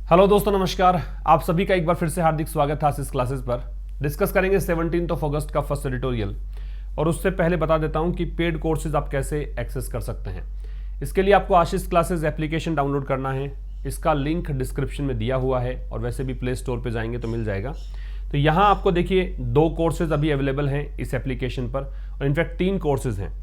Hello दोस्तों, नमस्कार। आप सभी का एक बार फिर से हार्दिक स्वागत है आशीष क्लासेस पर। डिस्कस करेंगे 17 अगस्त का फर्स्ट एडिटोरियल। और उससे पहले बता देता हूं कि पेड कोर्सेज आप कैसे एक्सेस कर सकते हैं। इसके लिए आपको आशीष क्लासेस एप्लीकेशन डाउनलोड करना है। इसका लिंक डिस्क्रिप्शन में दिया हुआ है और वैसे भी प्ले स्टोर पर जाएंगे तो मिल जाएगा। तो यहाँ आपको देखिए 2 कोर्सेज अभी अवेलेबल हैं इस एप्लीकेशन पर, और इनफैक्ट 3 कोर्सेज हैं।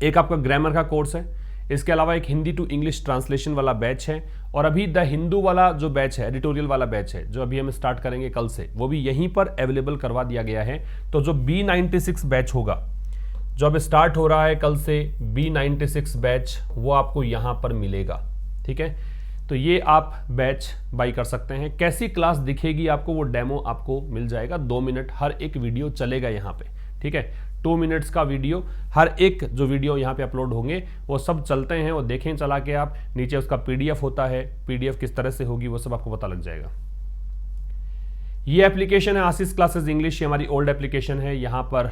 एक आपका ग्रामर का कोर्स है, इसके अलावा एक हिंदी टू इंग्लिश ट्रांसलेशन वाला बैच है, और अभी द हिंदू वाला जो बैच है, एडिटोरियल वाला बैच है, जो अभी हम स्टार्ट करेंगे कल से, वो भी यहीं पर अवेलेबल करवा दिया गया है। तो जो B96 बैच होगा, जो अब स्टार्ट हो रहा है कल से, B96 बैच, वो आपको यहाँ पर मिलेगा। ठीक है, तो ये आप बैच बाई कर सकते हैं। कैसी क्लास दिखेगी आपको, वो डेमो आपको मिल जाएगा। 2 मिनट हर एक वीडियो चलेगा यहाँ पे। ठीक है, 2 मिनट्स का वीडियो, हर एक जो वीडियो यहाँ पे अपलोड होंगे वो सब चलते हैं, वो देखें चला के आप। नीचे उसका PDF होता है, PDF किस तरह से होगी वो सब आपको पता लग जाएगा। ये एप्लीकेशन है आशीष क्लासेस इंग्लिश, ये हमारी ओल्ड एप्लीकेशन है। यहाँ पर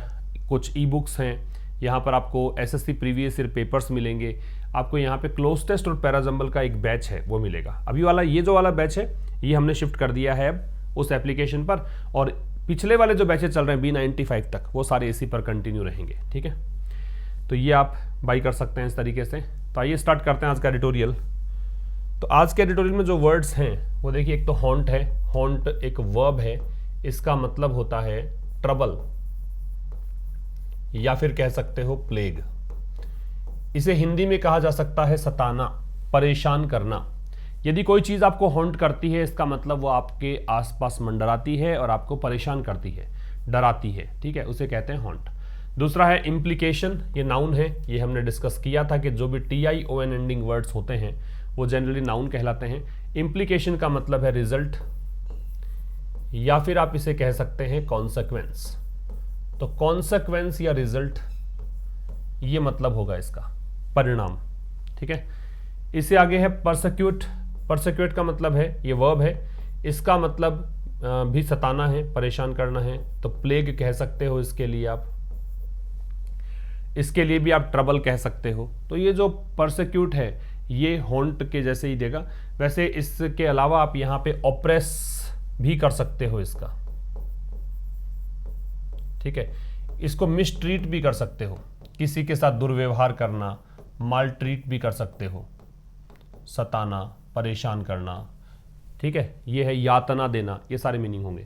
कुछ ई बुक्स हैं, यहाँ पर आपको SSC प्रीवियस ईयर पेपर्स मिलेंगे, आपको यहाँ पे क्लोज टेस्ट और पैराजंबल का एक बैच है वो मिलेगा। अभी वाला ये जो वाला बैच है ये हमने शिफ्ट कर दिया है अब उस एप्लीकेशन पर, और पिछले वाले जो बैचेस चल रहे हैं B95 तक, वो सारे इसी पर कंटिन्यू रहेंगे। ठीक है, तो ये आप बाई कर सकते हैं इस तरीके से। तो आइए स्टार्ट करते हैं आज का एडिटोरियल। तो आज के एडिटोरियल में जो वर्ड्स हैं वो देखिए, एक तो हॉन्ट है। हॉन्ट एक वर्ब है, इसका मतलब होता है ट्रबल, या फिर कह सकते हो प्लेग। इसे हिंदी में कहा जा सकता है सताना, परेशान करना। यदि कोई चीज़ आपको हॉन्ट करती है, इसका मतलब वो आपके आसपास मंडराती है और आपको परेशान करती है, डराती है। ठीक है, उसे कहते हैं हॉन्ट। दूसरा है इम्प्लीकेशन, ये नाउन है। ये हमने डिस्कस किया था कि जो भी TION एंडिंग वर्ड्स होते हैं वो जनरली नाउन कहलाते हैं। इम्प्लीकेशन का मतलब है रिजल्ट, या फिर आप इसे कह सकते हैं कॉन्सिक्वेंस। तो कॉन्सिक्वेंस या रिजल्ट, ये मतलब होगा इसका परिणाम। ठीक है, इससे आगे है परसिक्यूट। परसिक्यूट का मतलब है, ये वर्ब है, इसका मतलब भी सताना है, परेशान करना है। तो प्लेग कह सकते हो इसके लिए आप, इसके लिए भी आप ट्रबल कह सकते हो। तो ये जो परसिक्यूट है ये हॉन्ट के जैसे ही देगा। वैसे इसके अलावा आप यहाँ पे ऑप्रेस भी कर सकते हो इसका। ठीक है, इसको मिसट्रीट भी कर सकते हो, किसी के साथ दुर्व्यवहार करना, माल ट्रीट भी कर सकते हो। सताना, परेशान करना। ठीक है, ये है यातना देना, ये सारे मीनिंग होंगे।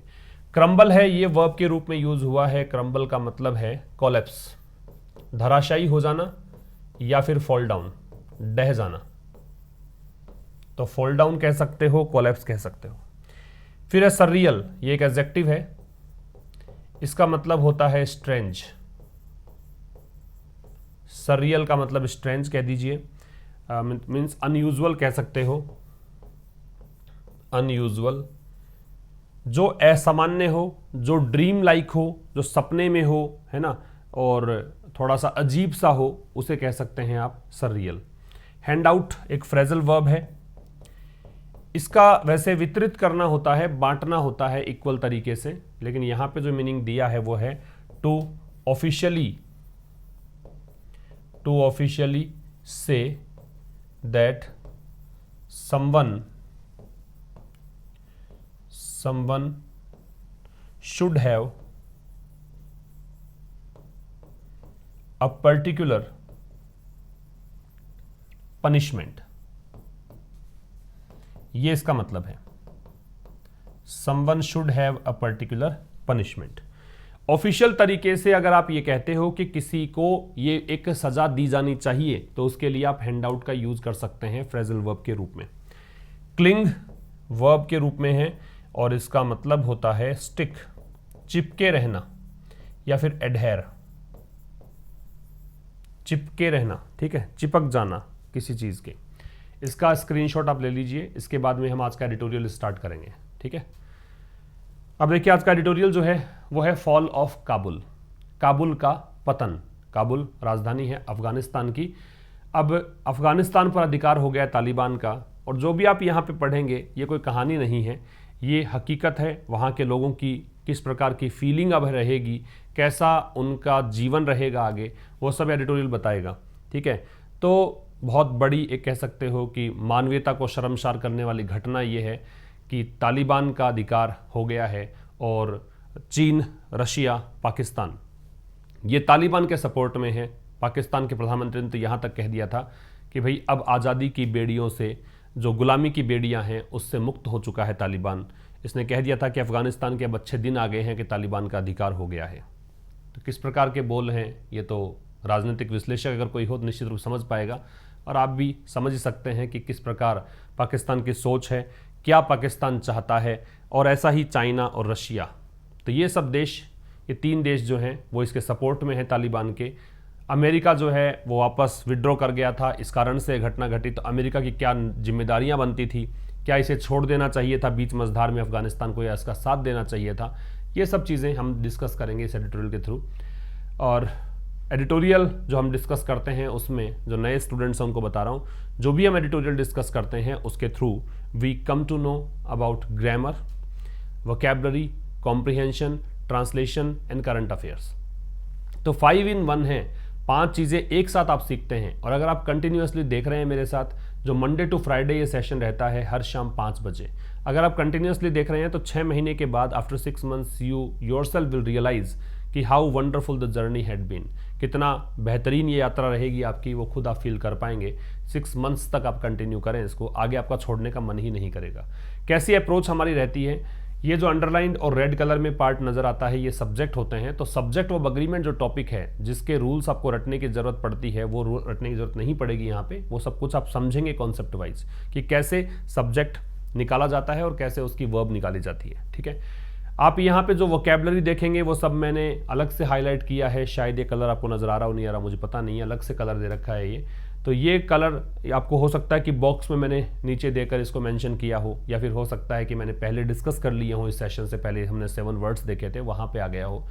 क्रम्बल है, ये वर्ब के रूप में यूज हुआ है। क्रम्बल का मतलब है कोलैप्स, धराशायी हो जाना, या फिर फॉल डाउन, डह जाना। तो फॉल डाउन कह सकते हो, कोलैप्स कह सकते हो। फिर है सररियल, ये एक एडजेक्टिव है, इसका मतलब होता है स्ट्रेंज। सररियल का मतलब स्ट्रेंज कह दीजिए, मीन्स अनयूजुअल कह सकते हो। अनयूजुअल, जो असामान्य हो, जो ड्रीम लाइक हो, जो सपने में हो, है ना, और थोड़ा सा अजीब सा हो, उसे कह सकते हैं आप सररियल। हैंड आउट एक फ्रेजल वर्ब है, इसका वैसे वितरित करना होता है, बांटना होता है इक्वल तरीके से, लेकिन यहां पे जो मीनिंग दिया है वो है टू ऑफिशियली से that someone should have a particular punishment, ये इसका मतलब है। someone should have a particular punishment। Official तरीके से अगर आप ये कहते हो कि किसी को ये एक सजा दी जानी चाहिए, तो उसके लिए आप हैंड आउट का यूज कर सकते हैं फ्रेजल वर्ब के रूप में। क्लिंग वर्ब के रूप में है, और इसका मतलब होता है स्टिक, चिपके रहना, या फिर एडहेर, चिपके रहना। ठीक है, चिपक जाना किसी चीज के। इसका स्क्रीनशॉट आप ले लीजिए, इसके बाद में हम आज का एडिटोरियल स्टार्ट करेंगे। ठीक है, अब देखिए आज का एडिटोरियल जो है वो है फॉल ऑफ काबुल, काबुल का पतन। काबुल राजधानी है अफगानिस्तान की। अब अफगानिस्तान पर अधिकार हो गया तालिबान का, और जो भी आप यहाँ पे पढ़ेंगे ये कोई कहानी नहीं है, ये हकीकत है। वहाँ के लोगों की किस प्रकार की फीलिंग अब रहेगी, कैसा उनका जीवन रहेगा आगे, वो सब एडिटोरियल बताएगा। ठीक है, तो बहुत बड़ी एक कह सकते हो कि मानवीयता को शर्मसार करने वाली घटना ये है कि तालिबान का अधिकार हो गया है और चीन, रशिया, पाकिस्तान ये तालिबान के सपोर्ट में है। पाकिस्तान के प्रधानमंत्री ने तो यहाँ तक कह दिया था कि भाई अब आज़ादी की बेड़ियों से, जो गुलामी की बेड़ियाँ हैं उससे मुक्त हो चुका है तालिबान। इसने कह दिया था कि अफ़गानिस्तान के अब अच्छे दिन आ गए हैं कि तालिबान का अधिकार हो गया है। तो किस प्रकार के बोल हैं ये तो राजनीतिक विश्लेषक अगर कोई हो तो निश्चित रूप से समझ पाएगा, और आप भी समझ ही सकते हैं कि किस प्रकार पाकिस्तान की सोच है, क्या पाकिस्तान चाहता है, और ऐसा ही चाइना और रशिया। तो ये सब देश, ये 3 देश जो हैं वो इसके सपोर्ट में है तालिबान के। अमेरिका जो है वो वापस विड्रॉ कर गया था, इस कारण से घटना घटी। तो अमेरिका की क्या जिम्मेदारियां बनती थी, क्या इसे छोड़ देना चाहिए था बीच मझधार में अफगानिस्तान को, या इसका साथ देना चाहिए था, ये सब चीज़ें हम डिस्कस करेंगे इस एडिटोरियल के थ्रू। और एडिटोरियल जो हम डिस्कस करते हैं उसमें जो नए स्टूडेंट्स हैं उनको बता रहा हूँ, जो भी हम एडिटोरियल डिस्कस करते हैं उसके through we come to know about grammar, vocabulary, comprehension, translation and current affairs. तो 5 in 1 है, 5 चीज़ें एक साथ आप सीखते हैं। और अगर आप कंटिन्यूसली देख रहे हैं मेरे साथ, जो मंडे टू फ्राइडे ये सेशन रहता है हर शाम 5 बजे, अगर आप कंटिन्यूसली देख रहे हैं तो 6 महीने के बाद after 6 months you yourself will realize कि how wonderful the journey had been, कितना बेहतरीन ये यात्रा रहेगी आपकी, वो खुद आप फील कर पाएंगे। 6 months तक आप कंटिन्यू करें इसको, आगे आपका छोड़ने का मन ही नहीं करेगा। कैसी अप्रोच हमारी रहती है, ये जो अंडरलाइंड और रेड कलर में पार्ट नजर आता है ये सब्जेक्ट होते हैं। तो सब्जेक्ट व अग्रीमेंट जो टॉपिक है जिसके रूल्स आपको रटने की जरूरत पड़ती है, वो रूल रटने की जरूरत नहीं पड़ेगी यहाँ पे। वो सब कुछ आप समझेंगे कॉन्सेप्ट वाइज कि कैसे सब्जेक्ट निकाला जाता है और कैसे उसकी वर्ब निकाली जाती है। ठीक है, आप यहाँ पे जो वोकैबुलरी देखेंगे वो सब मैंने अलग से हाईलाइट किया है। शायद ये कलर आपको नजर आ रहा हो नहीं आ रहा मुझे पता नहीं है, अलग से कलर दे रखा है ये। तो ये कलर आपको हो सकता है कि बॉक्स में मैंने नीचे देकर इसको मेंशन किया हो, या फिर हो सकता है कि मैंने पहले डिस्कस कर लिए हो, इस सेशन से पहले हमने 7 वर्ड्स देखे थे वहाँ पे आ गया हो,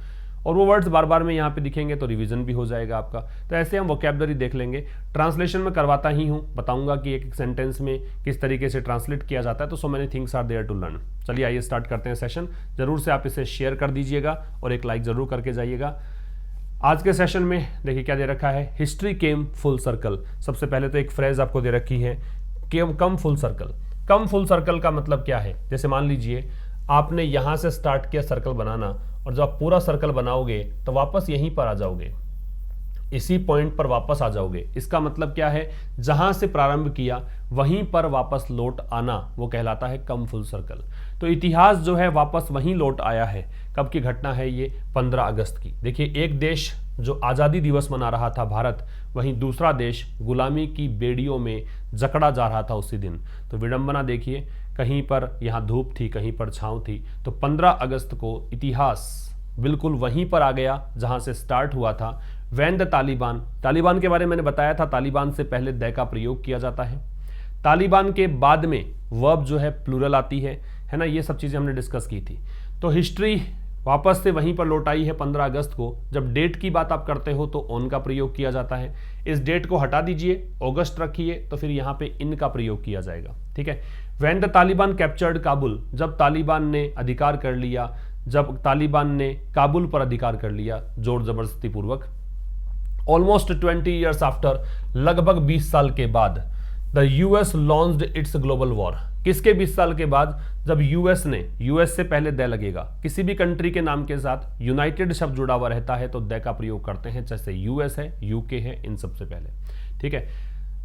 और वो वर्ड्स बार बार में यहाँ पे दिखेंगे तो रिवीजन भी हो जाएगा आपका। तो ऐसे हम वोकैबुलरी देख लेंगे। ट्रांसलेशन में करवाता ही हूँ, बताऊंगा कि एक सेंटेंस में किस तरीके से ट्रांसलेट किया जाता है। तो so many things are there to learn. चलिए आइए स्टार्ट करते हैं सेशन। जरूर से आप इसे शेयर कर दीजिएगा और एक लाइक जरूर करके जाइएगा। आज के सेशन में देखिए क्या दे रखा है, हिस्ट्री केम फुल सर्कल। सबसे पहले तो एक फ्रेज आपको दे रखी है, कम फुल सर्कल। कम फुल सर्कल का मतलब क्या है, जैसे मान लीजिए आपने यहां से स्टार्ट किया सर्कल बनाना, और जब आप पूरा सर्कल बनाओगे तो वापस यहीं पर आ जाओगे, इसी पॉइंट पर वापस आ जाओगे। इसका मतलब क्या है, जहां से प्रारंभ किया वहीं पर वापस लौट आना, वो कहलाता है कम फुल सर्कल। तो इतिहास जो है वापस वहीं लौट आया है। कब की घटना है ये, 15 अगस्त की। देखिए, एक देश जो आज़ादी दिवस मना रहा था भारत, वहीं दूसरा देश गुलामी की बेड़ियों में जकड़ा जा रहा था उसी दिन। तो विडंबना देखिए, कहीं पर यहाँ धूप थी, कहीं पर छांव थी। तो 15 अगस्त को इतिहास बिल्कुल वहीं पर आ गया जहां से स्टार्ट हुआ था। वैन द तालिबान, तालिबान के बारे में मैंने बताया था, तालिबान से पहले द का प्रयोग किया जाता है। तालिबान के बाद में वर्ब जो है प्लूरल आती है ना, ये सब चीज़ें हमने डिस्कस की थी। तो हिस्ट्री वापस से वहीं पर लौट आई है 15 अगस्त को। जब डेट की बात आप करते हो तो ऑन का प्रयोग किया जाता है। इस डेट को हटा दीजिए, अगस्त रखिए, तो फिर यहाँ पे इन का प्रयोग किया जाएगा। ठीक है, when the Taliban captured Kabul, जब तालिबान ने अधिकार कर लिया, जब तालिबान ने काबुल पर अधिकार कर लिया जोर जबरदस्ती पूर्वक। ऑलमोस्ट 20 ईयर्स आफ्टर, लगभग 20 साल के बाद, the US launched it's global war. किसके 20 साल के बाद, जब यूएस ने, यूएस से पहले द लगेगा, किसी भी कंट्री के नाम के साथ यूनाइटेड शब्द जुड़ा हुआ रहता है तो द का प्रयोग करते हैं, जैसे यूएस है, यूके है, इन सबसे पहले। ठीक है,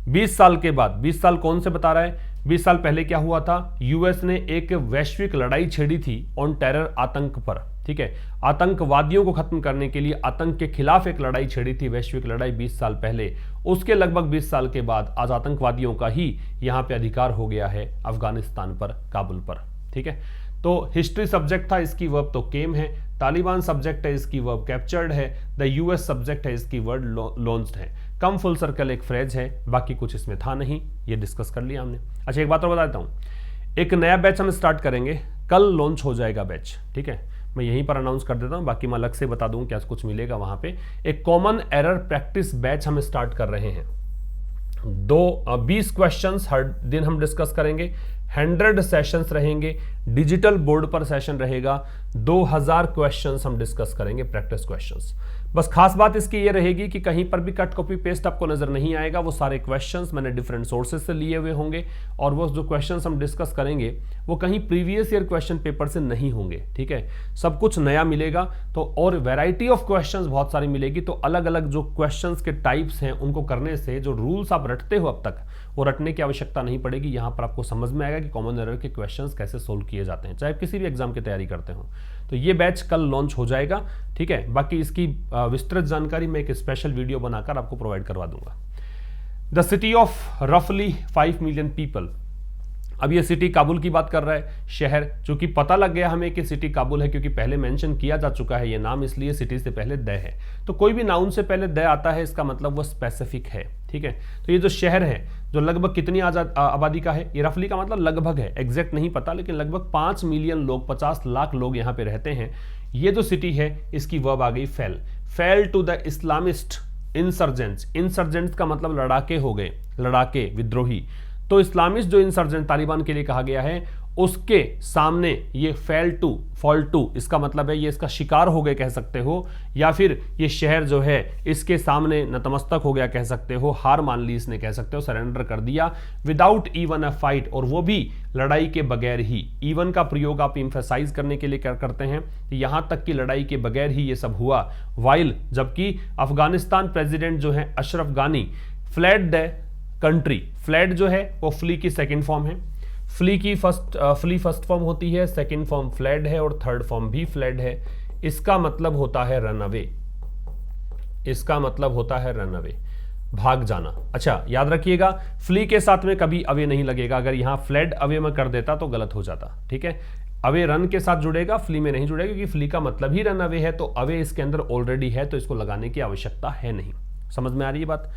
20 साल के बाद, 20 साल कौन से बता रहा है, 20 साल पहले क्या हुआ था, यूएस ने एक वैश्विक लड़ाई छेड़ी थी ऑन टेरर, आतंक पर। ठीक है, आतंकवादियों को खत्म करने के लिए आतंक के खिलाफ एक लड़ाई छेड़ी थी, वैश्विक लड़ाई 20 साल पहले। उसके लगभग 20 साल के बाद आज आतंकवादियों का ही यहां पे अधिकार हो गया है अफगानिस्तान पर, काबुल पर। ठीक है, तो हिस्ट्री सब्जेक्ट था, इसकी वर्ब तो केम है। तालिबान सब्जेक्ट है, इसकी वर्ब कैप्चर्ड है। द यूएस सब्जेक्ट है, इसकी वर्ड लॉन्च्ड है। कम फुल सर्कल एक फ्रेज है, बाकी कुछ इसमें था नहीं, ये डिस्कस कर लिया हमने। अच्छा, एक बात और बता देता हूँ, एक नया बैच हम स्टार्ट करेंगे, कल लॉन्च हो जाएगा बैच। ठीक है, मैं यहीं पर अनाउंस कर देता हूं, बाकी मैं अलग से बता दूं क्या कुछ मिलेगा वहां पे। एक कॉमन एरर प्रैक्टिस बैच हम स्टार्ट कर रहे हैं। 20 क्वेश्चंस हर दिन हम डिस्कस करेंगे, 100 सेशंस रहेंगे, डिजिटल बोर्ड पर सेशन रहेगा, 2000 क्वेश्चंस हम डिस्कस करेंगे, प्रैक्टिस क्वेश्चंस। बस खास बात इसकी ये रहेगी कि कहीं पर भी कट कॉपी पेस्ट आपको नजर नहीं आएगा, वो सारे क्वेश्चंस मैंने डिफरेंट सोर्सेज से लिए हुए होंगे और वो जो क्वेश्चंस हम डिस्कस करेंगे वो कहीं प्रीवियस ईयर क्वेश्चन पेपर से नहीं होंगे, ठीक है। सब कुछ नया मिलेगा तो, और वैरायटी ऑफ क्वेश्चंस बहुत सारी मिलेगी, तो अलग अलग जो क्वेश्चंस के टाइप्स हैं उनको करने से जो रूल्स आप रटते हो अब तक वो रटने की आवश्यकता नहीं पड़ेगी। यहाँ पर आपको समझ में आएगा कि कॉमन एरर के क्वेश्चंस कैसे सोल्व किए जाते हैं, चाहे किसी भी एग्जाम की तैयारी करते हो। तो ये बैच कल लॉन्च हो जाएगा, ठीक है। बाकी इसकी विस्तृत जानकारी मैं एक स्पेशल वीडियो बनाकर आपको प्रोवाइड करवा दूंगा। द सिटी ऑफ रफली 5 मिलियन पीपल, अब ये सिटी काबुल की बात कर रहा है, शहर, चूंकि पता लग गया हमें कि सिटी काबुल है क्योंकि पहले मेंशन किया जा चुका है ये नाम, इसलिए सिटी से पहले द है। तो कोई भी नाउन से पहले द आता है इसका मतलब वो स्पेसिफिक है, ठीक है। तो ये जो शहर है जो लगभग कितनी आबादी का है, ये रफली का मतलब लगभग है, एग्जैक्ट नहीं पता, लेकिन लगभग 5 मिलियन लोग, 50 लाख लोग यहाँ पे रहते हैं। ये जो सिटी है इसकी वर्ब आ गई fell to the Islamist insurgents. Insurgents का मतलब लड़ाके हो गए, लड़ाके, विद्रोही। तो इस्लामिस्ट जो इंसर्जेंट तालिबान के लिए कहा गया है उसके सामने ये फॉल टू इसका मतलब है ये इसका शिकार हो गए कह सकते हो, या फिर ये शहर जो है इसके सामने नतमस्तक हो गया कह सकते हो, हार मान ली इसने कह सकते हो, सरेंडर कर दिया, विदाउट इवन अ फाइट, और वो भी लड़ाई के बगैर ही। इवन का प्रयोग आप इंफेसाइज करने के लिए करते हैं, यहां तक कि लड़ाई के बगैर ही ये सब हुआ। वाइल, जबकि अफगानिस्तान प्रेसिडेंट जो है अशरफ गानी फ्लैड द कंट्री, फ्लैड जो है वो फ्ली की सेकंड फॉर्म है, फ्ली फर्स्ट फॉर्म होती है, सेकंड फॉर्म फ्लैड है और थर्ड फॉर्म भी फ्लैड है। इसका मतलब होता है रन अवे, इसका मतलब होता है रन अवे, भाग जाना। अच्छा याद रखिएगा, फ्ली के साथ में कभी अवे नहीं लगेगा, अगर यहां फ्लैड अवे में कर देता तो गलत हो जाता, ठीक है। अवे रन के साथ जुड़ेगा, फ्ली में नहीं जुड़ेगा, क्योंकि फ्ली का मतलब ही रन अवे है, तो अवे इसके अंदर ऑलरेडी है तो इसको लगाने की आवश्यकता है नहीं। समझ में आ रही है बात।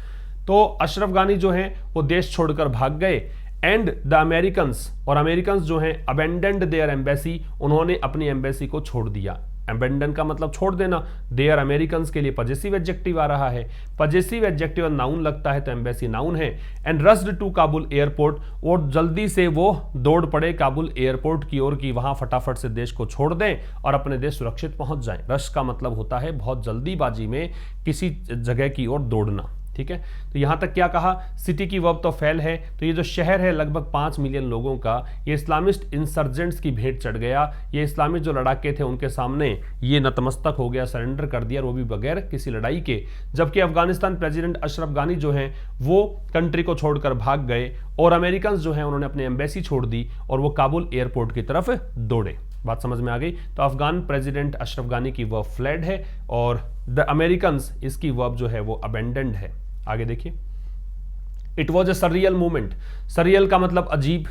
तो अशरफ गानी जो हैं वो देश छोड़कर भाग गए, एंड द अमेरिकन्स, और अमेरिकन्स जो हैं अबेंडेंड देयर एम्बेसी, उन्होंने अपनी एम्बेसी को छोड़ दिया। अबेंडन का मतलब छोड़ देना, देयर अमेरिकन्स के लिए पजेसिव एडजेक्टिव आ रहा है, पजेसिव एडजेक्टिव नाउन लगता है तो एम्बेसी नाउन है। And rushed to Kabul airport, और जल्दी से वो दौड़ पड़े काबुल एयरपोर्ट की ओर कि वहां फटाफट से देश को छोड़ दें और अपने देश सुरक्षित पहुंच जाएं। रश का मतलब होता है बहुत जल्दीबाजी में किसी जगह की ओर दौड़ना, ठीक है। तो यहां तक क्या कहा, सिटी की वर्ब तो फेल है, तो ये जो शहर है लगभग 5 मिलियन लोगों का, ये इस्लामिस्ट इंसर्जेंट्स की भेंट चढ़ गया। ये इस्लामिस्ट जो लड़ाके थे उनके सामने ये नतमस्तक हो गया, सरेंडर कर दिया, वो भी बगैर किसी लड़ाई के। जबकि अफगानिस्तान प्रेसिडेंट अशरफ गानी जो हैं वो कंट्री को छोड़कर भाग गए, और अमेरिकन जो हैं उन्होंने अपनी एम्बेसी छोड़ दी और वो काबुल एयरपोर्ट की तरफ दौड़े। बात समझ में आ गई। तो अफगान प्रेसिडेंट अशरफ गानी की वर्ब फ्लैड है और द अमेरिकन्स इसकी वर्ब जो है वो अबेंडेंड है। आगे देखिए, it was a surreal movement. Surreal का मतलब अजीब,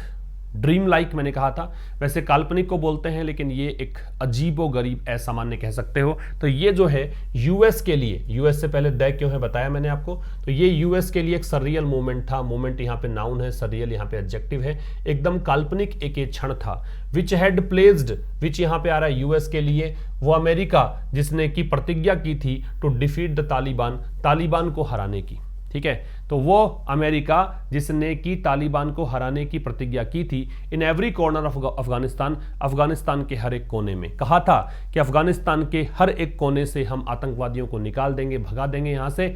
ड्रीम लाइक मैंने कहा था, वैसे काल्पनिक को बोलते हैं लेकिन ये एक अजीबो गरीब असामान्य कह सकते हो। तो ये जो है यूएस के लिए, यूएस से पहले द क्यों है बताया मैंने आपको, तो ये यूएस के लिए एक सरियल मूवमेंट था। मूवमेंट यहाँ पे नाउन है, सरियल यहाँ पे एडजेक्टिव है, एकदम काल्पनिक एक क्षण था। विच हैड प्लेस्ड, विच यहाँ पे आ रहा है यूएस के लिए, वो अमेरिका जिसने की प्रतिज्ञा की थी to defeat the Taliban, Taliban को हराने की, ठीक है। तो वो अमेरिका जिसने की तालिबान को हराने की प्रतिज्ञा की थी, in every corner of Afghanistan, Afghanistan के हर एक कोने में कहा था कि अफगानिस्तान के हर एक कोने से हम आतंकवादियों को निकाल देंगे, भगा देंगे यहां से।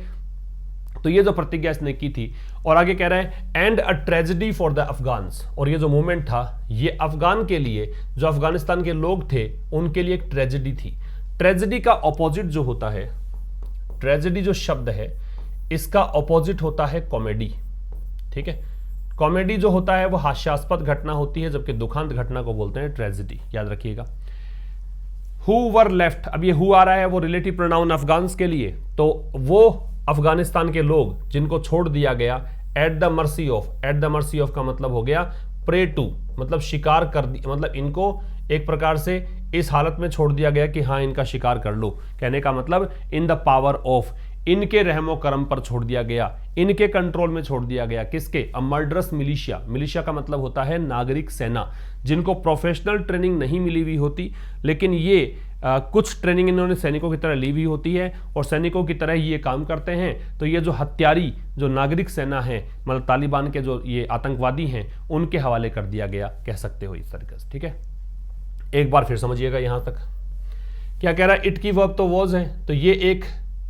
तो ये जो प्रतिज्ञा इसने की थी, और आगे कह रहा है and a tragedy for the Afghans, और ये जो मूवमेंट था ये अफगान के लिए, जो अफगानिस्तान के लोग थे उनके लिए एक ट्रेजेडी थी। ट्रेजेडी का ऑपोजिट जो होता है, ट्रेजेडी जो शब्द है इसका ऑपोजिट होता है कॉमेडी, ठीक है। कॉमेडी जो होता है वो हास्यास्पद घटना होती है, जबकि दुखांत घटना को बोलते हैं ट्रेजेडी, याद रखिएगा। हु वर लेफ्ट, अब ये हु आ रहा है वो रिलेटिव प्रोनाउन अफगान्स के लिए, तो वो अफगानिस्तान के लोग जिनको छोड़ दिया गया, at the mercy of, at the mercy of का मतलब हो गया प्रे टू, मतलब शिकार कर दी, मतलब इनको एक प्रकार से इस हालत में छोड़ दिया गया कि हाँ इनका शिकार कर लो, कहने का मतलब इन द पावर ऑफ, इनके रहमो करम पर छोड़ दिया गया, इनके कंट्रोल में छोड़ दिया गया। किसके? अ मर्डरस मिलिशिया, मिलिशिया का मतलब होता है नागरिक सेना, जिनको प्रोफेशनल ट्रेनिंग नहीं मिली हुई होती, लेकिन ये कुछ ट्रेनिंग इन्होंने सैनिकों की तरह ली हुई होती है और सैनिकों की तरह ही ये काम करते हैं। तो ये जो हत्यारी जो नागरिक सेना है, मतलब तालिबान के जो ये आतंकवादी हैं, उनके हवाले कर दिया गया, कह सकते हो इस तरीके से, ठीक है। एक बार फिर समझिएगा यहां तक क्या कह रहा है, इट की वर्ब तो वॉज है, तो ये एक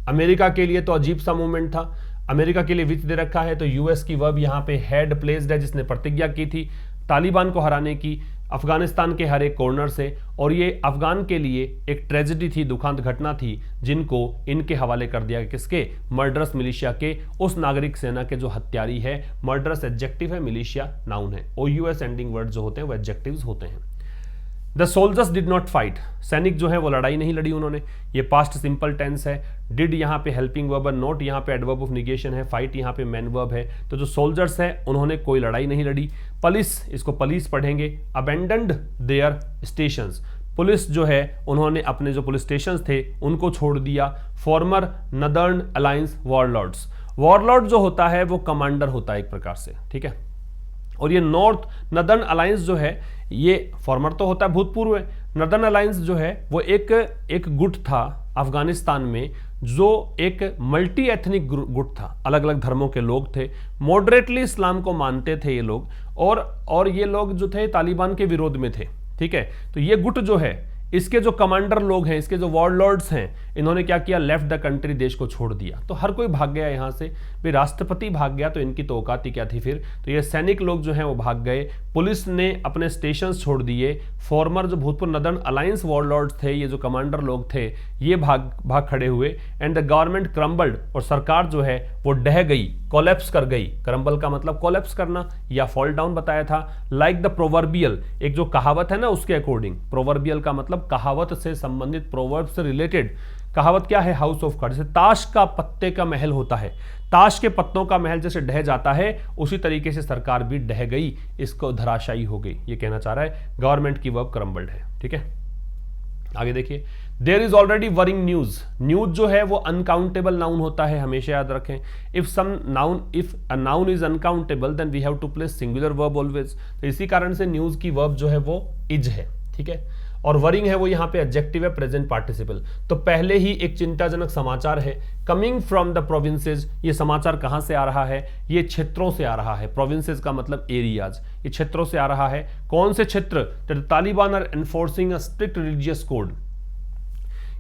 अमेरिका के लिए तो अजीब सा मूवमेंट था। अमेरिका के लिए विच दे रखा है, तो यूएस की वर्ब यहाँ पे हैड प्लेस्ड है, जिसने प्रतिज्ञा की थी तालिबान को हराने की अफगानिस्तान के हर एक कॉर्नर से, और ये अफगान के लिए एक ट्रेजेडी थी, दुखांत घटना थी, जिनको इनके हवाले कर दिया, किसके, मर्डरस मिलिशिया के, उस नागरिक सेना के जो हत्यारी है। मर्डरस एडजेक्टिव है, मिलिशिया नाउन है, OUS एंडिंग वर्ड जो होते हैं वो एडजेक्टिव्स होते हैं। The soldiers did not fight, सैनिक जो है वो लड़ाई नहीं लड़ी उन्होंने, ये पास्ट सिंपल टेंस है। डिड यहाँ पे हेल्पिंग वर्ब है, नॉट यहाँ पे एडवर्ब ऑफ निगेशन है, फाइट यहाँ पे मैन वर्ब है। तो जो सोल्जर्स है उन्होंने कोई लड़ाई नहीं लड़ी। पुलिस, इसको पुलिस पढ़ेंगे, अबेंडन्ड देयर स्टेशंस, पुलिस जो है उन्होंने अपने जो पुलिस स्टेशन थे उनको छोड़ दिया। Farmer northern alliance warlords, warlord जो होता है वो कमांडर होता है एक प्रकार से, ठीक है। और ये नॉर्थ नदर्न अलायंस जो है ये फॉर्मर तो होता है, भूतपूर्व है। नदर्न अलायंस जो है वो एक गुट था अफगानिस्तान में, जो एक मल्टी एथनिक गुट था, अलग अलग धर्मों के लोग थे, मॉडरेटली इस्लाम को मानते थे ये लोग, और ये लोग जो थे तालिबान के विरोध में थे, ठीक है। तो ये गुट जो है, इसके जो कमांडर लोग हैं, इसके जो वॉरलॉर्ड्स हैं, इन्होंने क्या किया, लेफ्ट द कंट्री, देश को छोड़ दिया। तो हर कोई भाग गया यहाँ से, भाई राष्ट्रपति भाग गया तो इनकी तो औकात ही क्या थी फिर। तो ये सैनिक लोग जो हैं वो भाग गए, पुलिस ने अपने स्टेशंस छोड़ दिए, फॉर्मर जो भूतपूर्व नदर्न अलायंस वॉरलॉर्ड्स थे, ये जो कमांडर लोग थे, ये भाग खड़े हुए। एंड द गवर्नमेंट क्रम्बल्ड, और सरकार जो है वो ढह गई, कोलैप्स कर गई। क्रम्बल का मतलब कोलैप्स करना या फॉल डाउन बताया था। लाइक द प्रोवर्बियल, एक जो कहावत है ना उसके अकॉर्डिंग, प्रोवर्बियल का मतलब कहावत से संबंधित, प्रोवर्ब से रिलेटेड। कहावत क्या है, हाउस ऑफ कार्ड, जैसे ताश का पत्ते का महल होता है, ताश के पत्तों का महल जैसे ढह जाता है, उसी तरीके से सरकार भी ढह गई, इसको धराशायी हो गई, ये कहना चाह रहा है। गवर्नमेंट की वर्ब क्रम्बल्ड है, ठीक है। आगे देखिए, there is already warring news, news जो है वो अनकाउंटेबल नाउन होता है, हमेशा याद रखें। If a noun is uncountable then we have to place singular verb always. तो इसी कारण से न्यूज की वर्ब जो है वो इज है, ठीक है। और वरिंग है वो यहाँ पे एडजेक्टिव है, प्रेजेंट पार्टिसिपल। तो पहले ही एक चिंताजनक समाचार है, कमिंग फ्रॉम द प्रोविंसेस। ये समाचार कहां से आ रहा है, ये क्षेत्रों से आ रहा है। प्रोविंसेस का मतलब एरियाज, ये क्षेत्रों से आ रहा है। कौन से क्षेत्र, Taliban are enforcing a strict religious code.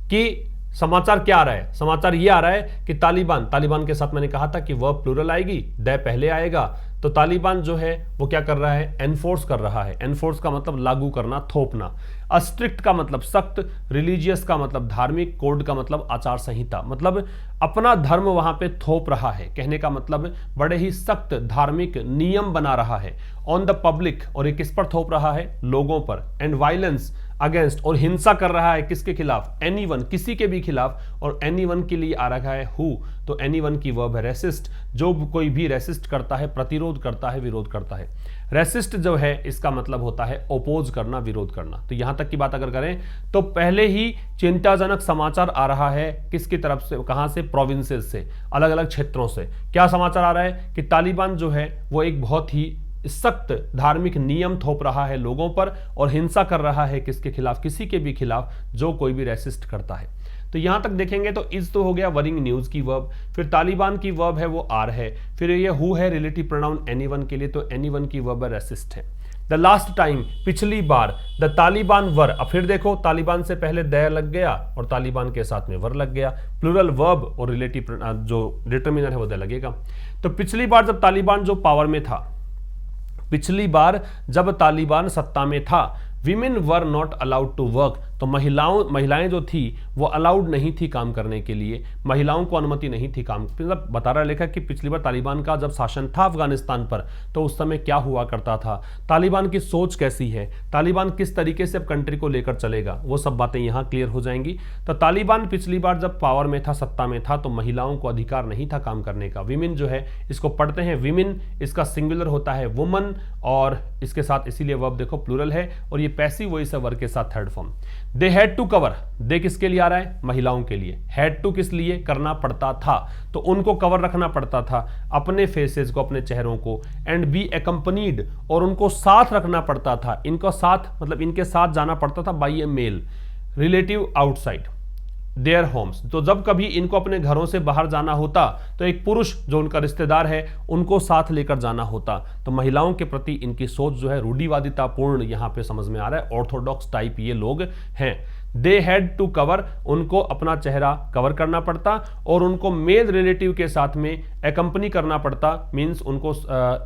कि समाचार क्या आ रहा है, समाचार ये आ रहा है कि तालिबान के साथ मैंने कहा था कि वर्ब प्लूरल आएगी, द पहले आएगा। तो तालिबान जो है वो क्या कर रहा है, एनफोर्स कर रहा है। एनफोर्स का मतलब लागू करना, थोपना। स्ट्रिक्ट का मतलब सख्त, रिलीजियस का मतलब धार्मिक, कोड का मतलब आचार संहिता, मतलब अपना धर्म वहां पे थोप रहा है। कहने का मतलब बड़े ही सख्त धार्मिक नियम बना रहा है। ऑन द पब्लिक, और ये किस पर थोप रहा है, लोगों पर। एंड वायलेंस अगेंस्ट, और हिंसा कर रहा है किसके खिलाफ, एनीवन, किसी के भी खिलाफ। और एनीवन के लिए आ रखा है हु, तो एनीवन की वर्ब है रेसिस्ट, जो कोई भी रेसिस्ट करता है, प्रतिरोध करता है, विरोध करता है। रेसिस्ट जो है इसका मतलब होता है ओपोज करना, विरोध करना। तो यहां तक की बात अगर करें तो पहले ही चिंताजनक समाचार आ रहा है, किसकी तरफ से, कहां से, प्रोविंसेस से, अलग अलग क्षेत्रों से। क्या समाचार आ रहा है कि तालिबान जो है वो एक बहुत ही सख्त धार्मिक नियम थोप रहा है लोगों पर, और हिंसा कर रहा है किसके खिलाफ, किसी के भी खिलाफ जो कोई भी रेसिस्ट करता है। तो यहां तक देखेंगे तो इज तो हो गया वरिंग न्यूज की वर्ब। फिर तालिबान की वर्ब है वो आर है। फिर ये हु है रिलेटिव प्रोनाउन एनीवन के लिए, तो एनीवन की वर्ब रेसिस्ट है। द लास्ट टाइम, पिछली बार, द तालिबान वर। अब फिर देखो, तालिबान से पहले द लग गया और तालिबान के साथ में वर लग गया। प्लूरल वर्ब और रिलेटिव जो डिटर्मिनर है वो द लगेगा। तो पिछली बार जब तालिबान जो पावर में था, पिछली बार जब तालिबान सत्ता में था, women were not allowed to work. तो महिलाएं जो थी वो अलाउड नहीं थी काम करने के लिए, महिलाओं को अनुमति नहीं थी काम। मतलब बता रहा लेखक कि पिछली बार तालिबान का जब शासन था अफगानिस्तान पर, तो उस समय क्या हुआ करता था, तालिबान की सोच कैसी है, तालिबान किस तरीके से अब कंट्री को लेकर चलेगा, वो सब बातें यहाँ क्लियर हो जाएंगी। तो तालिबान पिछली बार जब पावर में था, सत्ता में था, तो महिलाओं को अधिकार नहीं था काम करने का। विमेन जो है इसको पढ़ते हैं विमेन, इसका सिंगुलर होता है वुमन, और इसके साथ इसीलिए वर्ब देखो प्लूरल है, और ये पैसिव वॉइस है वर्ब के साथ third form. They had to cover, they किसके लिए आ रहा है, महिलाओं के लिए। हैड टू किस लिए, करना पड़ता था, तो उनको कवर रखना पड़ता था अपने फेसेस को, अपने चेहरों को। एंड बी एक्कम्पनीड, और उनको साथ रखना पड़ता था, इनको साथ मतलब इनके साथ जाना पड़ता था by a male relative outside their homes. तो जब कभी इनको अपने घरों से बाहर जाना होता तो एक पुरुष जो उनका रिश्तेदार है उनको साथ लेकर जाना होता। तो महिलाओं के प्रति इनकी सोच जो है रूढ़िवादितापूर्ण यहाँ पे समझ में आ रहा है, ऑर्थोडॉक्स टाइप ये लोग हैं। दे हैड टू कवर, उनको अपना चेहरा कवर करना पड़ता, और उनको मेल रिलेटिव के साथ में एकम्पनी करना पड़ता, मीन्स उनको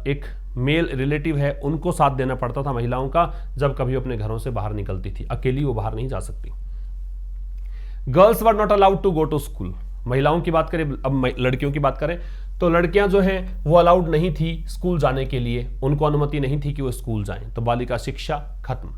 एक मेल रिलेटिव है उनको साथ देना पड़ता था महिलाओं का, जब कभी अपने घरों से बाहर निकलती थी, अकेली वो बाहर नहीं जा सकती। Girls were not allowed to go to school, महिलाओं की बात करें, अब लड़कियों की बात करें तो लड़कियां जो हैं वो अलाउड नहीं थी स्कूल जाने के लिए, उनको अनुमति नहीं थी कि वो स्कूल जाएं, तो बालिका शिक्षा खत्म।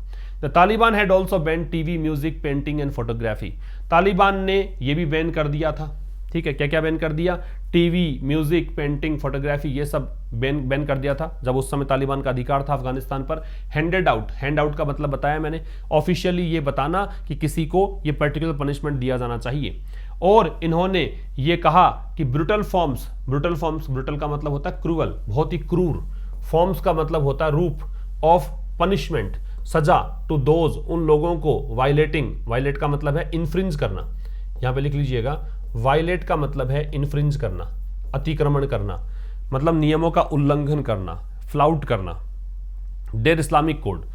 The Taliban had also ban TV, music, painting and photography, Taliban ने ये भी बैन कर दिया था, ठीक है, क्या क्या बैन कर दिया, टीवी, म्यूजिक, पेंटिंग, फोटोग्राफी, ये सब बैन कर दिया था जब उस समय तालिबान का अधिकार था अफगानिस्तान पर। हैंड आउट का मतलब बताया मैंने, ऑफिशियली ये बताना कि किसी को ये पर्टिकुलर पनिशमेंट दिया जाना चाहिए। और इन्होंने ये कहा कि ब्रूटल फॉर्म्स, ब्रूटल का मतलब होता है क्रूअल, बहुत ही क्रूर, फॉर्म्स का मतलब होता है रूप, ऑफ पनिशमेंट, सजा, टू दोज, उन लोगों को, वायलेट का मतलब है इन्फ्रिंज करना, यहां पे लिख लीजिएगा, वायलेट का मतलब है इन्फ्रिंज करना, अतिक्रमण करना, मतलब नियमों का उल्लंघन करना, फ्लाउट करना, देयर इस्लामिक कोड।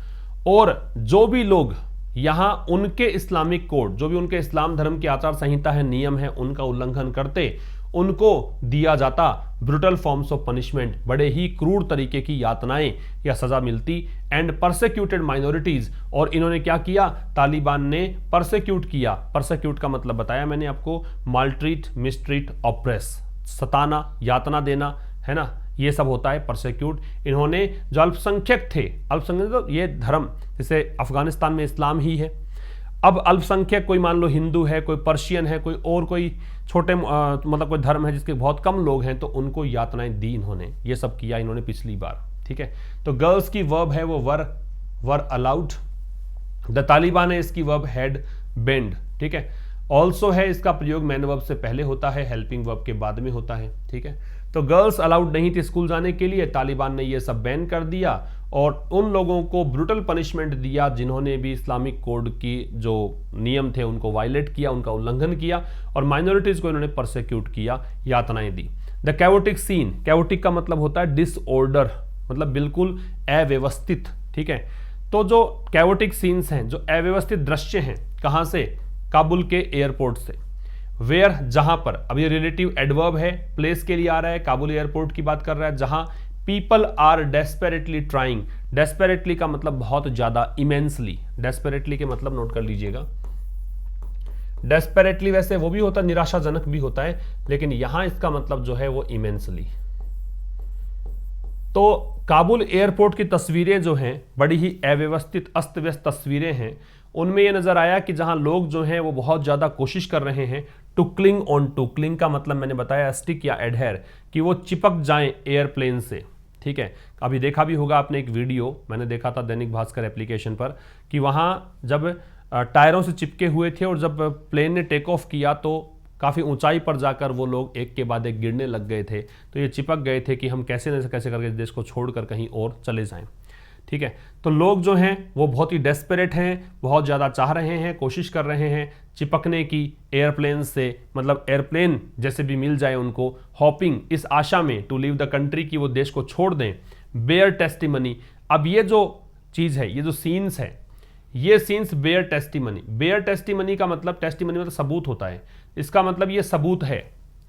और जो भी लोग यहां उनके इस्लामिक कोड, जो भी उनके इस्लाम धर्म की आचार संहिता है, नियम है, उनका उल्लंघन करते, उनको दिया जाता ब्रूटल फॉर्म्स ऑफ पनिशमेंट, बड़े ही क्रूर तरीके की यातनाएं या सजा मिलती। एंड परसिक्यूटेड माइनॉरिटीज, और इन्होंने क्या किया, तालिबान ने परसिक्यूट किया, परसिक्यूट का मतलब बताया मैंने आपको, मालट्रीट, मिसट्रीट, ऑप्रेस, सताना, यातना देना, है ना, ये सब होता है परसिक्यूट। इन्होंने जो अल्पसंख्यक थे, अल्पसंख्यक तो ये धर्म, जैसे अफगानिस्तान में इस्लाम ही है, अब अल्पसंख्यक कोई मान लो हिंदू है, कोई पर्शियन है, कोई और कोई छोटे मतलब कोई धर्म है जिसके बहुत कम लोग हैं, तो उनको यातनाएं दी इन्होंने, ये सब किया इन्होंने पिछली बार, ठीक है। तो गर्ल्स की वर्ब है वो वर अलाउड, द तालिबान है इसकी वर्ब हैड बेंड, ठीक है। ऑल्सो है इसका प्रयोग मैन वर्ब से पहले होता है, हेल्पिंग वर्ब के बाद में होता है, ठीक है। तो गर्ल्स अलाउड नहीं थी स्कूल जाने के लिए, तालिबान ने ये सब बैन कर दिया और उन लोगों को ब्रूटल पनिशमेंट दिया जिन्होंने भी इस्लामिक कोड की जो नियम थे उनको वायलेट किया, उनका उल्लंघन किया, और माइनॉरिटीज को इन्होंने परसिक्यूट किया, यातनाएं दी। द कैओटिक सीन, कैओटिक का मतलब होता है डिसऑर्डर, मतलब बिल्कुल अव्यवस्थित, ठीक है। तो जो कैओटिक सीन्स हैं, जो अव्यवस्थित दृश्य हैं, कहां से, काबुल के एयरपोर्ट से। वेयर, जहां पर, अब ये रिलेटिव एडवर्ब है, प्लेस के लिए आ रहा है, काबुल एयरपोर्ट की बात कर रहा है, जहां पीपल आर डेस्पेरेटली ट्राइंग, डेस्पेरेटली का मतलब बहुत ज्यादा, इमेंसली, डेस्पेरेटली के मतलब नोट कर लीजिएगा। डेस्पेरेटली वैसे वो भी होता है, निराशाजनक भी होता है, लेकिन यहां इसका मतलब जो है वो इमेंसली। तो काबुल एयरपोर्ट की तस्वीरें जो हैं बड़ी ही अव्यवस्थित, अस्त व्यस्त तस्वीरें हैं, उनमें यह नजर आया कि जहां लोग जो हैं वो बहुत ज्यादा कोशिश कर रहे हैं to cling on to, cling का मतलब मैंने बताया स्टिक या एडहेर, कि वो चिपक जाएं एयरप्लेन से, ठीक है। अभी देखा भी होगा आपने एक वीडियो, मैंने देखा था दैनिक भास्कर एप्लीकेशन पर, कि वहां जब टायरों से चिपके हुए थे और जब प्लेन ने टेक ऑफ किया तो काफ़ी ऊंचाई पर जाकर वो लोग एक के बाद एक गिरने लग गए थे, तो ये चिपक गए थे कि हम कैसे न कैसे करके देश को छोड़कर कहीं और चले जाएं, ठीक है। तो लोग जो हैं वो बहुत ही डेस्परेट हैं, बहुत ज़्यादा चाह रहे हैं, कोशिश कर रहे हैं चिपकने की एयरप्लेन से, मतलब एयरप्लेन जैसे भी मिल जाए उनको, हॉपिंग, इस आशा में, टू लीव द कंट्री, की वो देश को छोड़ दें। बेयर टेस्टिमनी, अब ये जो चीज़ है, ये जो सीन्स है, ये scenes bear testimony, bear testimony का मतलब, टेस्टिमनी मतलब सबूत होता है, इसका मतलब ये सबूत है,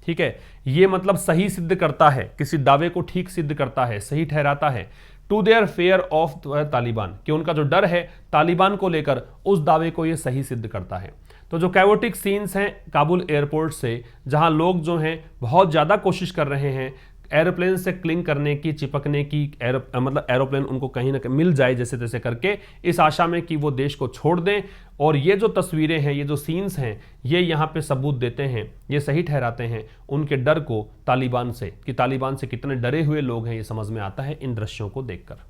ठीक है। ये मतलब सही सिद्ध करता है, किसी दावे को ठीक सिद्ध करता है, सही ठहराता है। To their fear of Taliban, कि उनका जो डर है तालिबान को लेकर, उस दावे को ये सही सिद्ध करता है। तो जो कैओटिक सीन्स हैं काबुल एयरपोर्ट से, जहां लोग जो हैं बहुत ज़्यादा कोशिश कर रहे हैं एरोप्लेन से क्लिंग करने की, चिपकने की, मतलब एरोप्लेन उनको कहीं ना कहीं मिल जाए जैसे तैसे करके, इस आशा में कि वो देश को छोड़ दें। और ये जो तस्वीरें हैं, ये जो सीन्स हैं, ये यहाँ पे सबूत देते हैं, ये सही ठहराते हैं उनके डर को तालिबान से, कि तालिबान से कितने डरे हुए लोग हैं, ये समझ में आता है इन दृश्यों को देखकर।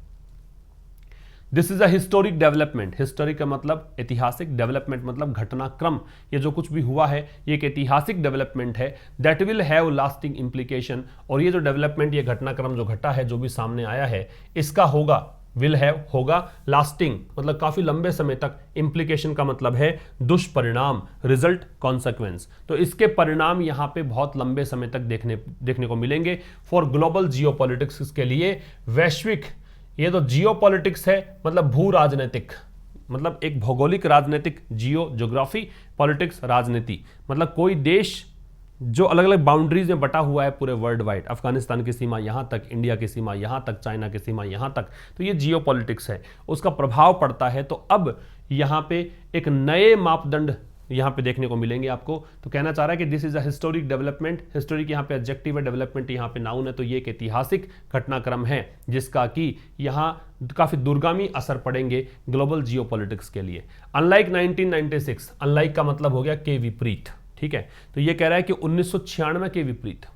This is a historic development, historic का मतलब ऐतिहासिक, डेवलपमेंट मतलब घटनाक्रम, ये जो कुछ भी हुआ है ये एक ऐतिहासिक डेवलपमेंट है, that will have lasting implication, और ये जो डेवलपमेंट, ये घटनाक्रम जो घटा है, जो भी सामने आया है, इसका होगा, विल हैव होगा, लास्टिंग मतलब काफी लंबे समय तक, इम्प्लीकेशन का मतलब है दुष्परिणाम, रिजल्ट, कॉन्सिक्वेंस, तो इसके परिणाम यहाँ पे बहुत लंबे समय तक देखने को मिलेंगे। फॉर ग्लोबल जियोपॉलिटिक्स, के लिए वैश्विक, ये तो जियोपॉलिटिक्स है मतलब भू राजनीतिक, मतलब एक भौगोलिक राजनीतिक, जियो ज्योग्राफी, पॉलिटिक्स राजनीति, मतलब कोई देश जो अलग अलग बाउंड्रीज में बटा हुआ है पूरे वर्ल्ड वाइड, अफगानिस्तान की सीमा यहां तक, इंडिया की सीमा यहां तक, चाइना की सीमा यहां तक, तो ये जियो पॉलिटिक्स है, उसका प्रभाव पड़ता है। तो अब यहां पे एक नए मापदंड यहां पे देखने को मिलेंगे आपको। तो कहना चाह रहा है कि this is a historic development, historic यहां पे एडजेक्टिव है, डेवलपमेंट यहां पे नाउन है, तो ये एक ऐतिहासिक घटनाक्रम है जिसका कि यहां काफी दूरगामी असर पड़ेंगे ग्लोबल जियोपॉलिटिक्स के लिए। अनलाइक 1996, अनलाइक का मतलब हो गया के विपरीत, ठीक है। तो ये कह रहा है कि 1996 के विपरीत,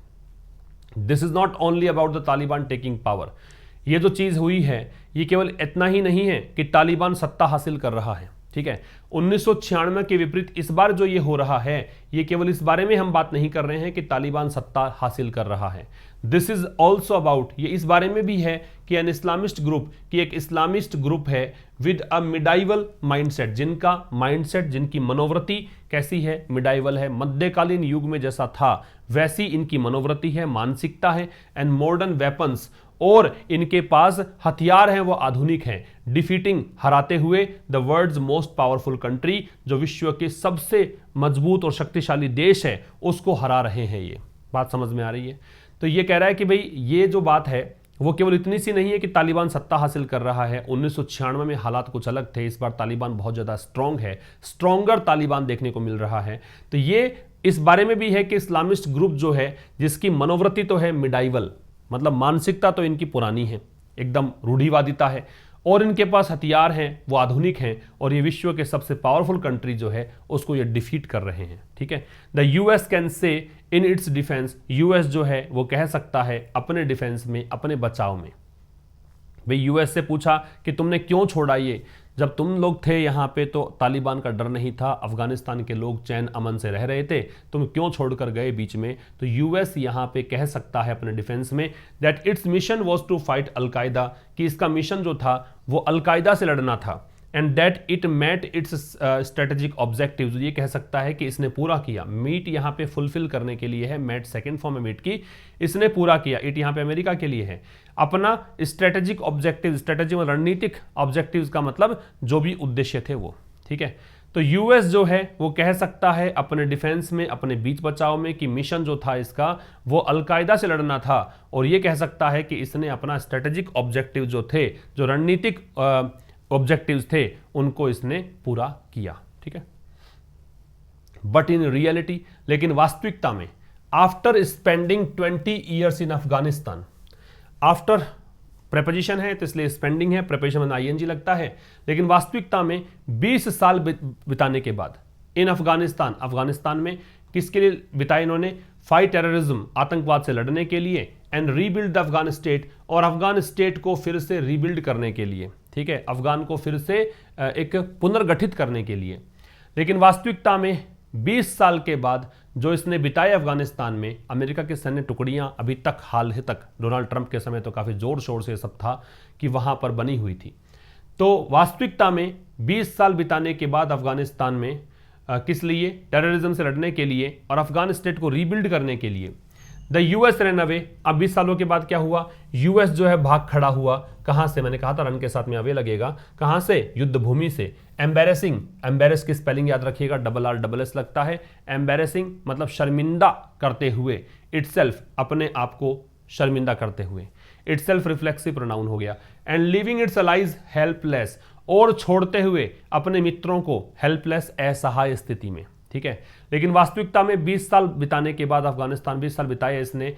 this is not only about the Taliban taking power, ये जो चीज हुई है ये केवल इतना ही नहीं है कि तालिबान सत्ता हासिल कर रहा है, ठीक है। 1996 के विपरीत इस बार जो ये हो रहा है, ये केवल इस बारे में हम बात नहीं कर रहे हैं कि तालिबान सत्ता हासिल कर रहा है, दिस इज ऑल्सो अबाउट, ये इस बारे में भी है कि एन इस्लामिस्ट ग्रुप, कि एक इस्लामिस्ट ग्रुप है विद अ मिडाइवल माइंडसेट, जिनका माइंडसेट, जिनकी मनोवृत्ति कैसी है, मिडाइवल है, मध्यकालीन युग में जैसा था वैसी इनकी मनोवृत्ति है, मानसिकता है, एंड मॉडर्न वेपन्स, और इनके पास हथियार हैं वो आधुनिक हैं, डिफीटिंग, हराते हुए the world's most powerful country, जो विश्व के सबसे मजबूत और शक्तिशाली देश है उसको हरा रहे हैं। ये बात समझ में आ रही है। तो ये कह रहा है कि भाई ये जो बात है वो केवल इतनी सी नहीं है कि तालिबान सत्ता हासिल कर रहा है। 1996 में हालात कुछ अलग थे, इस बार तालिबान बहुत ज़्यादा स्ट्रांग है, स्ट्रॉन्गर तालिबान देखने को मिल रहा है। तो ये इस बारे में भी है कि इस्लामिस्ट ग्रुप जो है, जिसकी मनोवृत्ति तो है मिडाइवल, मतलब मानसिकता तो इनकी पुरानी है, एकदम रूढ़िवादिता है, और इनके पास हथियार हैं वो आधुनिक हैं, और ये विश्व के सबसे पावरफुल कंट्री जो है उसको ये डिफीट कर रहे हैं, ठीक है। The US can say in its defence, US जो है वो कह सकता है अपने डिफेंस में, अपने बचाव में। भाई यूएस से पूछा कि तुमने क्यों छोड़ा ये, जब तुम लोग थे यहाँ पे तो तालिबान का डर नहीं था, अफगानिस्तान के लोग चैन अमन से रह रहे थे, तुम क्यों छोड़कर गए बीच में। तो यूएस यहाँ पे कह सकता है अपने डिफेंस में that its mission was to fight al Qaeda, कि इसका मिशन जो था वो अलकायदा से लड़ना था, and that it met its strategic objectives, ये कह सकता है कि इसने पूरा किया। मीट यहाँ पे फुलफिल करने के लिए है, मेट सेकेंड फॉर्म है मीट की, इसने पूरा किया, इट यहाँ पे अमेरिका के लिए है, अपना स्ट्रेटेजिक ऑब्जेक्टिव, स्ट्रेटेजी में रणनीतिक ऑब्जेक्टिव्स का मतलब जो भी उद्देश्य थे वो, ठीक है। तो यूएस जो है वो कह सकता है अपने डिफेंस में, अपने बीच बचाव में, कि मिशन जो था इसका वो अलकायदा से लड़ना था, और ये कह सकता है कि इसने अपना स्ट्रेटेजिक ऑब्जेक्टिव जो थे, जो रणनीतिक ऑब्जेक्टिव्स थे, उनको इसने पूरा किया, ठीक है। बट इन रियलिटी, लेकिन वास्तविकता में, after spending 20 years in Afghanistan, after preposition है तो इसलिए स्पेंडिंग है, प्रेपोजिशन में आईएनजी लगता है, लेकिन वास्तविकता में 20 साल बिताने के बाद इन अफगानिस्तान, अफगानिस्तान में किसके लिए बिताए इन्होंने, फाइट टेररिज्म, आतंकवाद से लड़ने के लिए, and rebuild the Afghan state, और अफगान स्टेट को फिर से रीबिल्ड करने के लिए, ठीक है, अफगान को फिर से एक पुनर्गठित करने के लिए। लेकिन वास्तविकता में 20 साल के बाद जो इसने बिताए अफगानिस्तान में, अमेरिका की सैन्य टुकड़ियां अभी तक, हाल ही तक, डोनाल्ड ट्रंप के समय तो काफ़ी ज़ोर शोर से सब था कि वहाँ पर बनी हुई थी। तो वास्तविकता में 20 साल बिताने के बाद अफगानिस्तान में किस लिए, टेररिज्म से लड़ने के लिए और अफगान स्टेट को रीबिल्ड करने के लिए, द यूएस रन अवे। अब 20 सालों के बाद क्या हुआ, यूएस जो है भाग खड़ा हुआ, कहां से, मैंने कहा था रन के साथ में अवे लगेगा, कहां से, युद्ध भूमि से। एम्बेरेसिंग, एम्बेरेस की स्पेलिंग याद रखिएगा, RRS लगता है, एम्बेरेसिंग मतलब शर्मिंदा करते हुए, इटसेल्फ अपने आप को शर्मिंदा करते हुए, इटसेल्फ रिफ्लेक्सिव प्रोनाउन हो गया, and leaving its allies helpless, और छोड़ते हुए अपने मित्रों को हेल्पलेस, असहाय स्थिति में, ठीक है। लेकिन वास्तविकता में 20 साल बिताने के बाद, अफगानिस्तान 20 साल बिताए इसने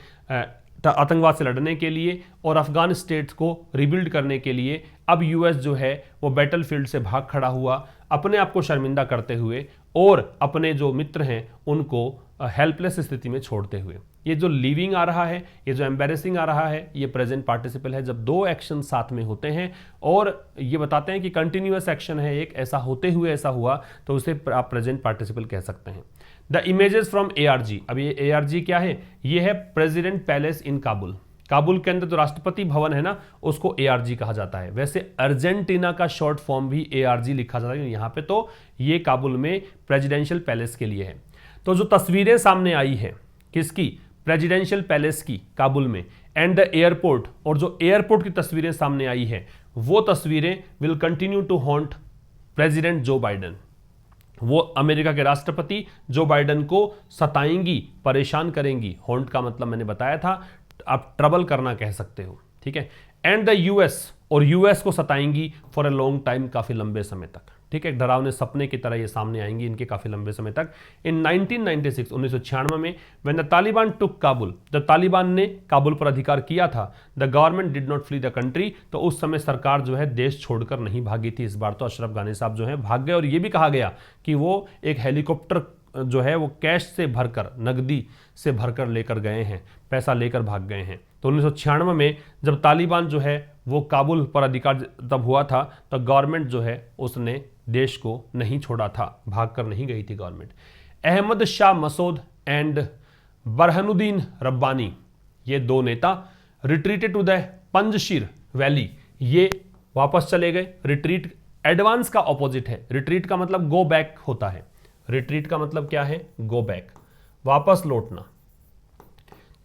आतंकवाद से लड़ने के लिए और अफगान स्टेट्स को रिबिल्ड करने के लिए। अब यूएस जो है वो बैटलफील्ड से भाग खड़ा हुआ, अपने आप को शर्मिंदा करते हुए और अपने जो मित्र हैं उनको हेल्पलेस स्थिति में छोड़ते हुए। ये जो लिविंग आ रहा है, ये जो एम्बेरेसिंग आ रहा है, ये प्रेजेंट पार्टिसिपल है। जब दो एक्शन साथ में होते हैं और ये बताते हैं कि कंटिन्यूअस एक्शन है एक, ऐसा होते हुए ऐसा हुआ, तो उसे आप प्रेजेंट पार्टिसिपल कह सकते हैं। द इमेजेस फ्रॉम ARG, अब ये ARG क्या है, ये है प्रेसिडेंट पैलेस इन काबुल। काबुल के अंदर जो राष्ट्रपति भवन है ना, उसको ARG कहा जाता है। वैसे अर्जेंटीना का शॉर्ट फॉर्म भी ARG लिखा जाता है, यहाँ पे तो ये काबुल में प्रेसिडेंशियल पैलेस के लिए है। तो जो तस्वीरें सामने आई है किसकी, प्रेसिडेंशियल पैलेस की काबुल में, एंड द एयरपोर्ट, और जो एयरपोर्ट की तस्वीरें सामने आई है वो तस्वीरें will continue to haunt President Joe Biden, वो अमेरिका के राष्ट्रपति जो बाइडेन को सताएंगी, परेशान करेंगी। हॉन्ट का मतलब मैंने बताया था, आप ट्रबल करना कह सकते हो, ठीक है। एंड द यूएस, और यूएस को सताएंगी फॉर ए लॉन्ग टाइम, काफी लंबे समय तक, ठीक है। डरावने सपने की तरह ये सामने आएंगी इनके काफी लंबे समय तक। इन 1996 1996 में when the Taliban took Kabul, जब तालिबान ने काबुल पर अधिकार किया था, the government did not flee the country, तो उस समय सरकार जो है देश छोड़कर नहीं भागी थी। इस बार तो अशरफ गानी साहब जो है भाग गए, और ये भी कहा गया कि वो एक हेलीकॉप्टर जो है वो कैश से भरकर, नकदी से भरकर लेकर गए हैं, पैसा लेकर भाग गए हैं। तो 1996 में जब तालिबान जो है वो काबुल पर अधिकार तब हुआ था, तो गवर्नमेंट जो है उसने देश को नहीं छोड़ा था, भागकर नहीं गई थी गवर्नमेंट। अहमद शाह मसूद एंड बरहनुद्दीन रब्बानी, ये दो नेता retreated to the Panjshir valley, ये वापस चले गए। रिट्रीट एडवांस का ऑपोजिट है, रिट्रीट का मतलब गो बैक होता है, रिट्रीट का मतलब क्या है, गो बैक, वापस लौटना।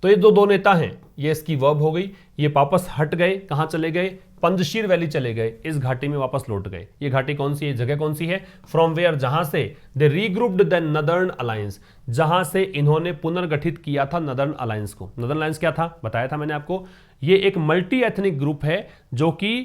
तो ये जो दो नेता हैं, ये इसकी वर्ब हो गई, ये वापस हट गए, कहां चले गए, पंजशीर वैली चले गए, इस घाटी में वापस लौट गए। ये घाटी कौन सी है, जगह कौन सी है, फ्रॉम वेयर, जहां से दे रीग्रुप्ड द नदर्न अलायंस, जहां से इन्होंने पुनर्गठित किया था नदर्न अलायंस को। नदर्न अलायंस क्या था, बताया था मैंने आपको, ये एक मल्टी एथनिक ग्रुप है जो कि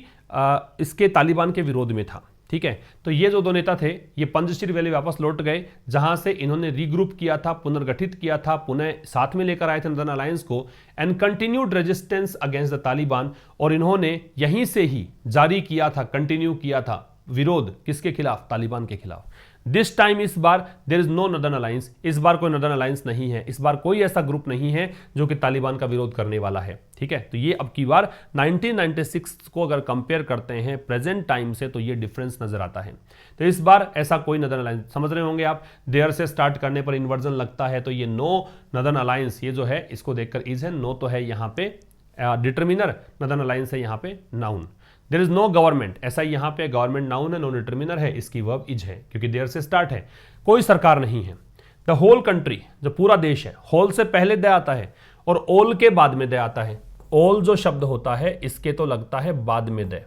इसके तालिबान के विरोध में था, ठीक है। तो ये जो दो नेता थे, ये पंजशीर वैली वापस लौट गए, जहां से इन्होंने रीग्रुप किया था, पुनर्गठित किया था, पुनः साथ में लेकर आए थे नदर्न अलायंस को, and continued resistance against the Taliban, और इन्होंने यहीं से ही जारी किया था, कंटिन्यू किया था विरोध, किसके खिलाफ, तालिबान के खिलाफ। दिस टाइम, इस बार there is no northern alliance, इस बार कोई नदर्न अलायंस नहीं है, इस बार कोई ऐसा ग्रुप नहीं है जो कि तालिबान का विरोध करने वाला है, ठीक है। तो ये अब की बार 1996 को अगर कंपेयर करते हैं प्रेजेंट टाइम से, तो ये डिफरेंस नजर आता है। तो इस बार ऐसा कोई नदर्न अलायंस, समझ रहे होंगे आप, देयर से स्टार्ट करने पर इन्वर्जन लगता है, तो ये नो नदर्न अलायंस, ये जो है इसको देखकर इज है, नो तो है यहाँ पे डिटर्मिनर, नदर्न अलायंस है यहाँ पे noun. There is no government, ऐसा ही यहाँ पे गवर्नमेंट नाउन है, नो डिटर्मिनर है, इसकी वर्ब इज है, क्योंकि देयर से स्टार्ट है, कोई सरकार नहीं है। द होल कंट्री, जो पूरा देश है, होल से पहले द आता है और ऑल के बाद में द आता है। ऑल जो शब्द होता है इसके तो लगता है बाद में द,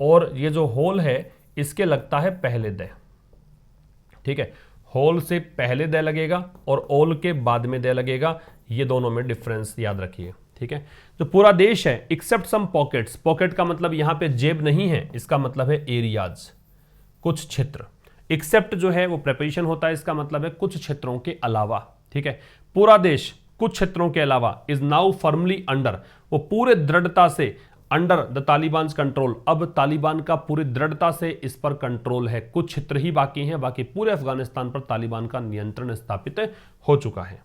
और ये जो होल है इसके लगता है पहले द, ठीक है। होल से पहले द लगेगा और ऑल के बाद में द लगेगा, ये दोनों में डिफरेंस याद रखिए, ठीक है। जो पूरा देश है, एक्सेप्ट सम पॉकेट्स, पॉकेट का मतलब यहां पे जेब नहीं है, इसका मतलब है एरियाज, कुछ क्षेत्र। एक्सेप्ट जो है वो प्रेपोजिशन होता है, इसका मतलब है कुछ क्षेत्रों के अलावा, ठीक है। पूरा देश कुछ क्षेत्रों के अलावा इज नाउ फर्मली अंडर, वो पूरे दृढ़ता से अंडर द तालिबान कंट्रोल, अब तालिबान का पूरी दृढ़ता से इस पर कंट्रोल है, कुछ क्षेत्र ही बाकी हैं, बाकी पूरे अफगानिस्तान पर तालिबान का नियंत्रण स्थापित हो चुका है।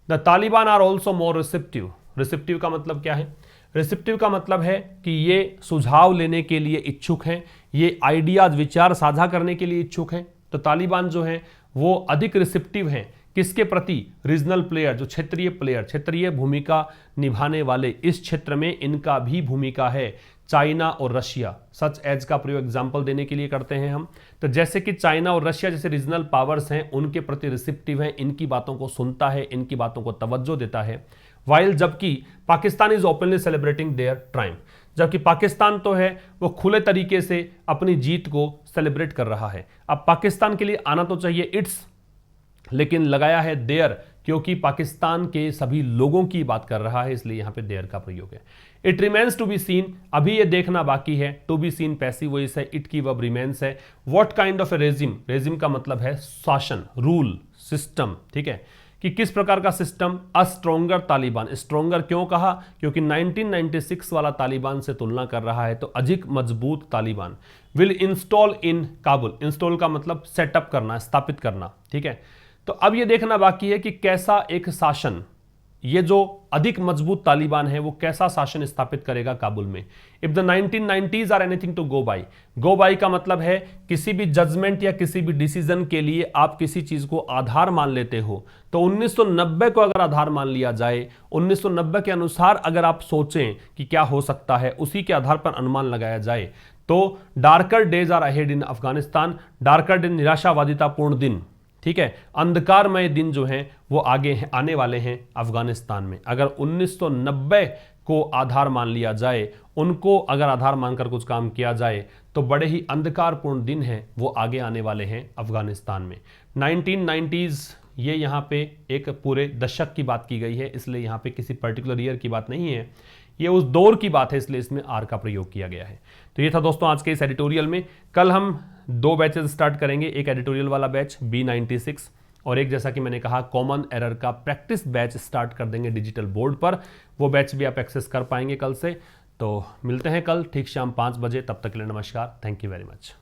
The Taliban are also more receptive, receptive का मतलब क्या है, रिसेप्टिव का मतलब है कि ये सुझाव लेने के लिए इच्छुक हैं, ये आइडियाज, विचार साझा करने के लिए इच्छुक हैं। तो तालिबान जो है वो अधिक रिसेप्टिव हैं, किसके प्रति, रीजनल प्लेयर, जो क्षेत्रीय प्लेयर, क्षेत्रीय भूमिका निभाने वाले, इस क्षेत्र में इनका भी भूमिका है। चाइना और रशिया, सच एज का प्रयोग एग्जाम्पल देने के लिए करते हैं हम, तो जैसे कि चाइना और रशिया जैसे रीजनल पावर्स हैं, उनके प्रति रिसेप्टिव हैं, इनकी बातों को सुनता है, इनकी बातों को तवज्जो देता है। वाइल, जबकि Pakistan is openly celebrating their triumph, जबकि पाकिस्तान तो है वो खुले तरीके से अपनी जीत को सेलिब्रेट कर रहा है। अब पाकिस्तान के लिए आना तो चाहिए इट्स, लेकिन लगाया है देयर, क्योंकि पाकिस्तान के सभी लोगों की बात कर रहा है, इसलिए यहां पे देयर का प्रयोग है। It remains to be seen, अभी ये देखना बाकी है, to be seen passive voice है, इट की वर्ब रिमेन्स है। What kind of a regime, regime का मतलब है शासन, रूल, सिस्टम, ठीक है, कि किस प्रकार का सिस्टम। अ स्ट्रोंगर तालिबान, स्ट्रोंगर क्यों कहा, क्योंकि 1996 वाला तालिबान से तुलना कर रहा है, तो अधिक मजबूत Taliban. Will install in Kabul, install का मतलब सेटअप करना, स्थापित करना, ठीक है। तो अब ये देखना बाकी है कि कैसा एक शासन, ये जो अधिक मजबूत तालिबान है वो कैसा शासन स्थापित करेगा काबुल में। If the 1990s are anything to go by, go by का मतलब है किसी भी जजमेंट या किसी भी डिसीजन के लिए आप किसी चीज को आधार मान लेते हो, तो 1990 को अगर आधार मान लिया जाए, 1990 के अनुसार अगर आप सोचें कि क्या हो सकता है, उसी के आधार पर अनुमान लगाया जाए, तो darker days are ahead in Afghanistan, darker दिन निराशावादितापूर्ण दिन, ठीक है, अंधकारमय दिन जो हैं वो आगे आने वाले हैं अफगानिस्तान में। अगर 1990 को आधार मान लिया जाए, उनको अगर आधार मानकर कुछ काम किया जाए, तो बड़े ही अंधकारपूर्ण दिन हैं वो आगे आने वाले हैं अफगानिस्तान में। 1990s ये यहाँ पे एक पूरे दशक की बात की गई है, इसलिए यहाँ पे किसी पर्टिकुलर ईयर की बात नहीं है, ये उस दौर की बात है, इसलिए इसमें आर का प्रयोग किया गया है। तो ये था दोस्तों आज के इस एडिटोरियल में। कल हम 2 बैचेस स्टार्ट करेंगे, एक एडिटोरियल वाला बैच B96 और एक, जैसा कि मैंने कहा, कॉमन एरर का प्रैक्टिस बैच स्टार्ट कर देंगे डिजिटल बोर्ड पर। वो बैच भी आप एक्सेस कर पाएंगे कल से। तो मिलते हैं कल ठीक शाम 5 बजे, तब तक के लिए नमस्कार, थैंक यू वेरी मच।